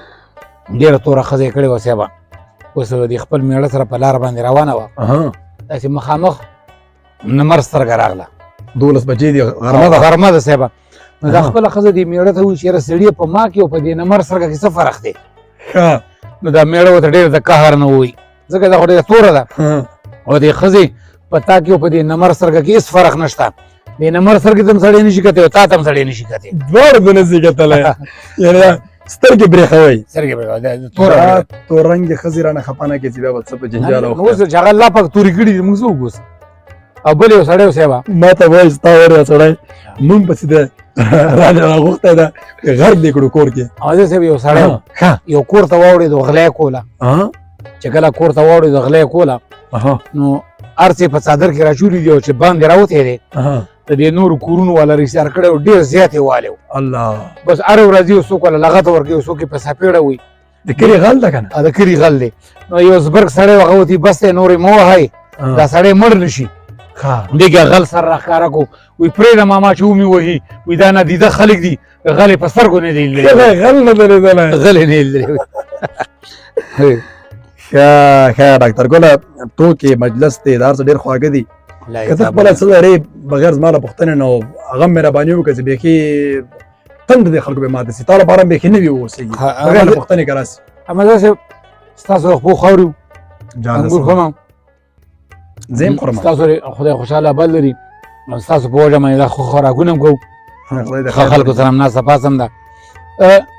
[SPEAKER 1] ډېره توره ښځه یې کړې وه صاحبه اوس د خپل مېړه سره په لاره باندې روانه وه داسې مخامخ نمر سترګه راغله
[SPEAKER 2] 12 بجې دي
[SPEAKER 1] غرمه ده صاحبه نو دا خپله ښځه دې مېړه ته وایي چې یاره سړي په ما کې او په دې نمر سترګه کې څه فرق دی نو دا میړه ورته ډېر د قهر نه وایي ځکه دا خو ډېره توره ده او دې ښځې په تا کې او په دې نمر سترګه کې هېڅ فرق نشته دې نمر سترګې ته هم سړی نشي کتی او تا ته هم سړی نشي کتی
[SPEAKER 2] دواړه به نشي کتلی یعنې سترګې برېښوئ
[SPEAKER 1] سترګې برېښوئ توره
[SPEAKER 2] تور رنګې ښځې رانه خفه نه کړي چې بیا به څه په جنجال
[SPEAKER 1] اوس چې هغه الله پاک تورې کړي دي موږ څه وکړو اوس او بل یو سړی و صاحبه
[SPEAKER 2] ما ته وایي ستا ور سړی مونږ پسې ده راغوښتی ده غرق دې کړو کور کې
[SPEAKER 1] او صاحب یو سړی یو کور ته واوړېد غلی کوله چې کله کور ته واوړېد غلی کوله نو هر څه په څادر کې راچولي دي او چې باندې راوتی دی د دې نورو کورونو والا ریسار کړی و ډېر زیات یې والی و
[SPEAKER 2] الله
[SPEAKER 1] بس هر ورځ یو څوک والا لغته ورکوي یو څوک یې په سپېړه وي
[SPEAKER 2] د کلي غل ده که نه
[SPEAKER 1] د کلي غل دی نو یو زبرګ سړی هغه وتي بس دی نورې مه وهئ دا سړی مړ نه شي دې کې غل سر راښکاره کړو وایي پرېږده ماما چې ومې وهي وایي دا نادیده خلک دي غل یې په سترګو نه دی لیدلی
[SPEAKER 2] غل نه دی لیدلی
[SPEAKER 1] غل یې نه لیدلی
[SPEAKER 2] ښه ډاکټر ګله ټوکې مجلس دی دا هر څه ډېر خواږه دي که ته خپله څه لرې بغیر زما له پوښتنې نه هغه مهرباني وکړه چې بیخي تند دې خلکو به ماته سي تا لپاره هم بیخي نوي واوسېږي بغیر له پوښتنې که راسي
[SPEAKER 1] احمدزی صاحب ستاسو د خپو خاورې انګور خورم
[SPEAKER 2] زه هم خورم
[SPEAKER 1] ستاسو خدای خوشحاله بل لري ستاسو په وجه باندې دا خوراکونه هم کوو ښه خلکو سره هم ناسته پاس هم ده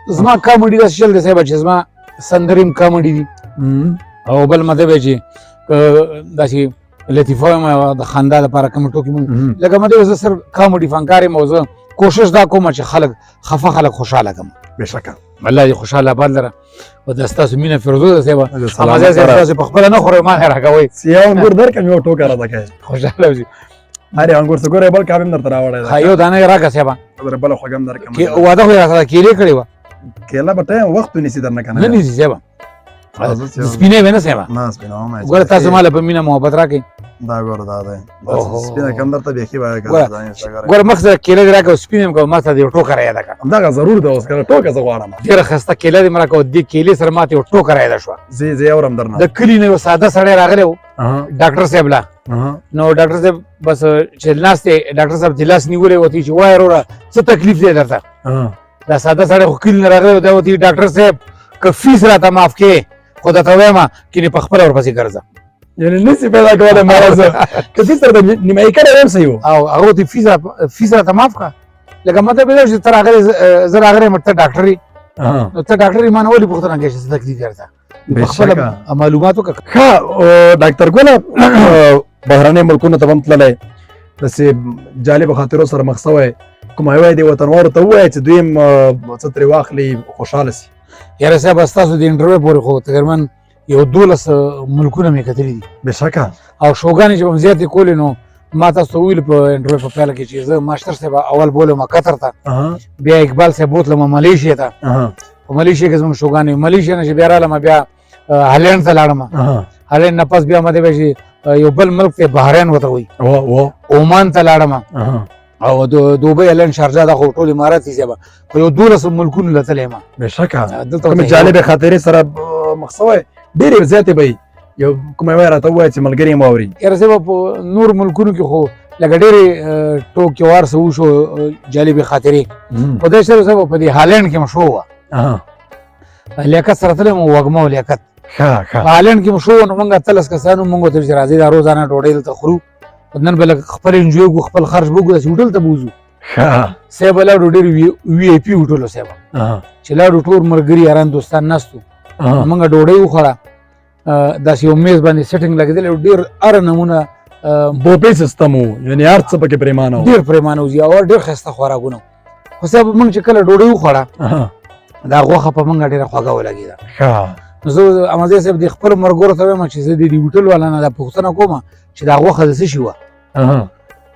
[SPEAKER 1] زما کامیډي داسې چل دی صاحبه چې زما سندرې هم کامیډي دي او بل مطلب یې چې داسې لطیفه وایم د خندا لپاره کومې ټوکې مونږ لکه مطلب زه صرف کامیډي فنکار یم او زه کوشش دا کوم چې خلک خفه خلک خوشحاله کړم
[SPEAKER 2] بېشکه
[SPEAKER 1] الله دې خوشحاله آباد لره او دا ستاسو مینه فیروزو ده صاحبه احمدزی صاحب تاسو په خپله نه خورئ ما راکوئ
[SPEAKER 2] یو انګور درکړم یو ټوکه راته کوې
[SPEAKER 1] خوشحاله اوسئ
[SPEAKER 2] هر یو انګور څه ګورې بل کاب هم درته راوړی
[SPEAKER 1] ښه یو دانه یې راکړه صاحبه
[SPEAKER 2] در بله خوږه هم درکړم
[SPEAKER 1] واده خو یې راسره کیلې کړې وه
[SPEAKER 2] کیله به ټایم وخت ونیسي در نه که
[SPEAKER 1] نه نیسي صاحبه سپینې وې نه صاحبه
[SPEAKER 2] نه سپینه
[SPEAKER 1] ګوره تاسو ما له په مینه محبت راکړئ
[SPEAKER 2] دا ګوره دا دی سپینه کم درته بیخي به
[SPEAKER 1] ګوره مخ سره کیله دې راکړه سپینې هم کوه ما ته دې یو ټوکه رایاده کړه
[SPEAKER 2] همدغه ضرور ده اوس که ټوکه زه غواړم
[SPEAKER 1] ډېره ښایسته کیله دې م راکړه دې کیلې سره ما ته یو ټوکه رایاده شوه
[SPEAKER 2] زه اورم درنه
[SPEAKER 1] د کلي نه یو ساده سړی راغلی و ډاکټر صاحب لا نو ډاکټر صاحب بس چې ناست دی ډاکټر صاحب چې لاس نیولی وتی چې وایه وروره څه تکلیف دی درته دا ساده سړی خو کلي نه راغلی و دا وتی ډاکټر صاحب که فیس راته معاف کړې خو درته وایم کنې په خپله ورپسې ګرځه
[SPEAKER 2] یعنې نسي پیدا کولی مرض که فیس درته نیمایي کړی هم صحیح و
[SPEAKER 1] او هغه وتې فیس راته معاف کړه لکه مطلب یې دا چې ته راغلی زه راغلی یم ته ډاکټر یې نو ته ډاکټر ایمان ولې پوښتنه کوي چې څه تکلیف درته
[SPEAKER 2] بشکه
[SPEAKER 1] معلومات وکړه.
[SPEAKER 2] ښه ډاکټر ګوله بهرنۍ ملکونو ته به هم تللی داسې جالبو خاطرو سره مخ سوی کوم یوه دې وطنوالو ته ووایه چې دوی هم څه ترې واخلي خوشحاله سي.
[SPEAKER 1] یاره صاحب ستاسو د انټرویو پورې خو تقریبا یو 12 ملکونه مې کتلي دي
[SPEAKER 2] بشکه
[SPEAKER 1] او شوګانې چې به مې زیاتې کولې نو ما تاسو ته ویل په انټرویو په پیله کې چې زه ماشټر صاحب اول بولم قطر ته بیا اقبال صاحب بوتلم ملیشیا ته په ملیشیا کې زموږ شوګانې ملیشیا نه چې بیا رالم بیا هالینډ ته لاړم هالینډ نه پس بیا مده به چې یو بل ملک ته بحرین وته وي عمان ته لاړم او دوبۍ هالینډ شارجه دا خو ټول امارات دي صاحب خو یو 12 ملکونه له تللی ما
[SPEAKER 2] بشکه کومې جالبې خاطرې سره مخ سوی ډېرې زیاتې به یو کومه یوه راته ووایه چې ملګري یې واوري.
[SPEAKER 1] یاره صاحب په نور ملکونو کې خو لکه ډېرې ټوکیوار څه وشو جالبې خاطرې خدای شته صاحب په دې هالینډ کې مشو وه لیاقت سره تللی وم وږمه و لیاقت په هالینډ کې مشو نو موږ 13 کسانو موږ ورته چې راځئ دا روزانه ډوډۍ دلته خورو نن به لږ خپل انجوی وکړو خپل خرچ وکړو داسې هوټل ته بوځو صاحب لاړو ډېر وي آی پي هوټلو صاحب چې لاړو ټول ملګري یاران دوستان ناستو موږ ډوډۍ وخوړه داسې یو میز باندې سیټینګ لګېدلی ډېر هره نمونه
[SPEAKER 2] بوفې سیستم و یعنې هر څه پکې پرېمانه و
[SPEAKER 1] ډېر پرېمانه و او ډېر ښایسته خوراکونه خو صاحب موږ چې کله ډوډۍ وخوړه دا غوښه په موږ ډېره خوږه ولګېده نو زه امازی صاحب د خپلو ملګرو ته وایم چې زه د دې هوټل والا نه دا پوښتنه کوم چې دا غوښه د څه شي وه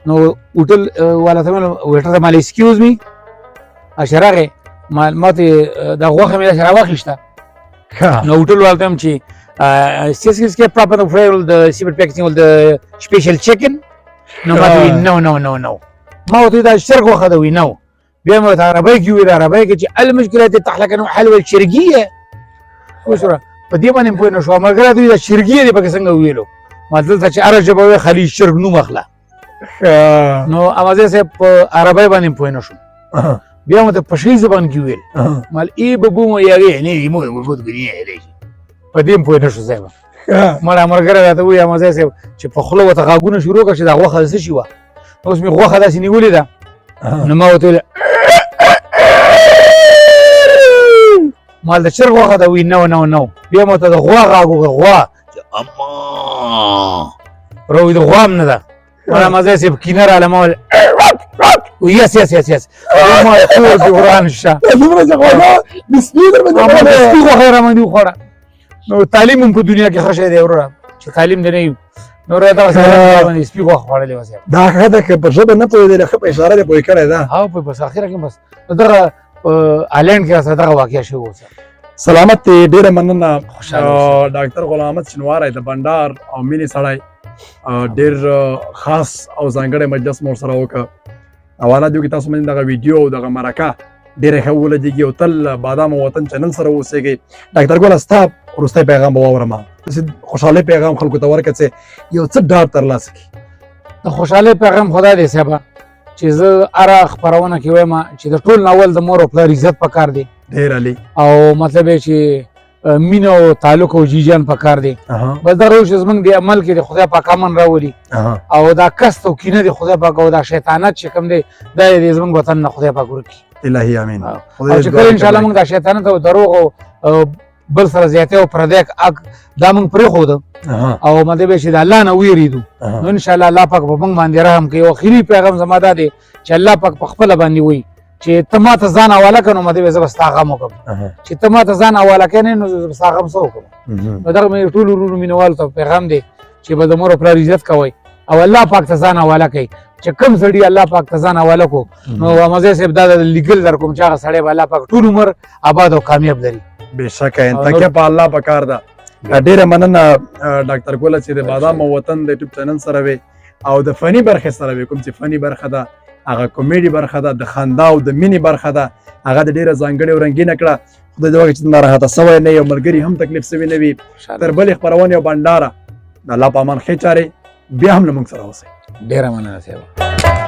[SPEAKER 1] نو هوټل والا ته ویل ویټر ته مال ایسکیوز می چې راغی ما ته دا غوښه مې داسې راواخیسته نو هوټل والا ته وایم چې est-ce qu'il est pas pour faire le super packaging de special chicken نو ما ته وی نو ما ورته دا شرق غوښه ده وی نو بیا مې ورته عربۍ کې ویل عربۍ کې چې المشكلة تحلك انه حلوه الشرقيه وشوره په دې باندې پوه نه شو مګر دوی دا شرقيه دې پکې څنګه ویلو ما دلته چې عرب ژبه خلیج شرق نوم اخله نو امازه صاحب په عربۍ باندې پوه نه شو بیا مې ته په شي زبان کې ویل مال ای ببو مو یاګې نه مو مربوط غنی دی په دې پوه نه شو صاحب مړه مرګره راته وی امازه صاحب چې په خله وته غاګونه شروع کړ چې دا غوښه څه شي وه اوس مې غوښه داسې نیولې ده نو ما ورته مال د چرګ غوښه ده وی نو بیا مو ته د غوا غاګو غوا اما روي د غوا نه ده مړه امازه صاحب کینه راله ما يس ما يقول في قرآن الشاه بسم خير من يخرى نو تعلیم په دنیا کې خشه دی وروره چې تعلیم دی نه نو راته سره باندې سپیغه خوړلې وسه
[SPEAKER 2] دا خدای که په ژبه نه پوهېدل خو په اشاره دی پوهې کړی دا
[SPEAKER 1] ها په بس اخره کې بس دغه هالینډ کې سره دغه واقعیا شو وسه
[SPEAKER 2] سلامت ډیره مننه ډاکټر غلام احمد شنواری د بندار او مینی سړی ډیر خاص او ځانګړی مجلس مور سره وکړ حواله دیو کې تاسو باندې دغه ویډیو او دغه مرکه ډیره ښه ولګېږي او تل بادام وطن چینل سره اوسېږئ ډاکټر ګل ستا وروستی پیغام به واورم داسې خوشحالۍ پیغام خلکو ته ورکړه چې یو څه ډاډ ترلاسه کړي
[SPEAKER 1] د خوشحالۍ پیغام خدا دی صاحبه چې زه هره خپرونه کې وایم چې د ټول ناول د مور او پلار عزت پکار دی
[SPEAKER 2] ډېر علي
[SPEAKER 1] او مطلب یې چې مینه او تعلق او جیجان پکار دی بس دا روش زمونږ د عمل کې د خدای پاک امن راولي او دا کست او کینه د خدای پاک او دا شیطانت چې کوم دی دا د زمونږ وطن نه خدای پاک ورکړي
[SPEAKER 2] الهي امین
[SPEAKER 1] او چې کله ان شاء الله موږ دا شیطانت او دروغ او بل سره زیاته او پردیک دا موږ پرېښود او مطلب چې د الله نه ویریدو نو ان شاء الله الله پاک به موږ باندې رحم کوي او اخري پیغام زما دا دی چې الله پاک په خپله باندې وایي چې ته ما ته ځان حواله کړه نو مطلب زه به ستا غم وکړم چې ته ما ته ځان حواله کړې نو زه به ستا غم څه وکړم نو دغه مې ټولو ورونو مینهوالو ته پیغام دی چې به د مور او پلار عزت کوئ او الله پاک ته ځان حواله کوي چې کوم سړي الله پاک ته ځان حواله کو نو امازی صاحب دا لیګل در کوم چې هغه سړی به الله پاک ټول عمر آباد او کامیاب لري
[SPEAKER 2] بېشکه تکیه په الله پکار ده ډېره مننه ډاکټر ګله چې د بادام وطن د یوټیوب چینل سره وې او د فني برخې سره وې کوم چې فني برخه ده هغه کمیډي برخه ده د خندا او د مینې برخه ده هغه د ډېره ځانګړې او رنګینه کړه خدای دې وکړي چې ناراحته سوی نه یو ملګري هم تکلیف سوي نه وي تر بلې خپرونې او بنډاره د الله په امان ښې چارې بیا هم له موږ سره اوسئ
[SPEAKER 1] ډېره مننه صاحب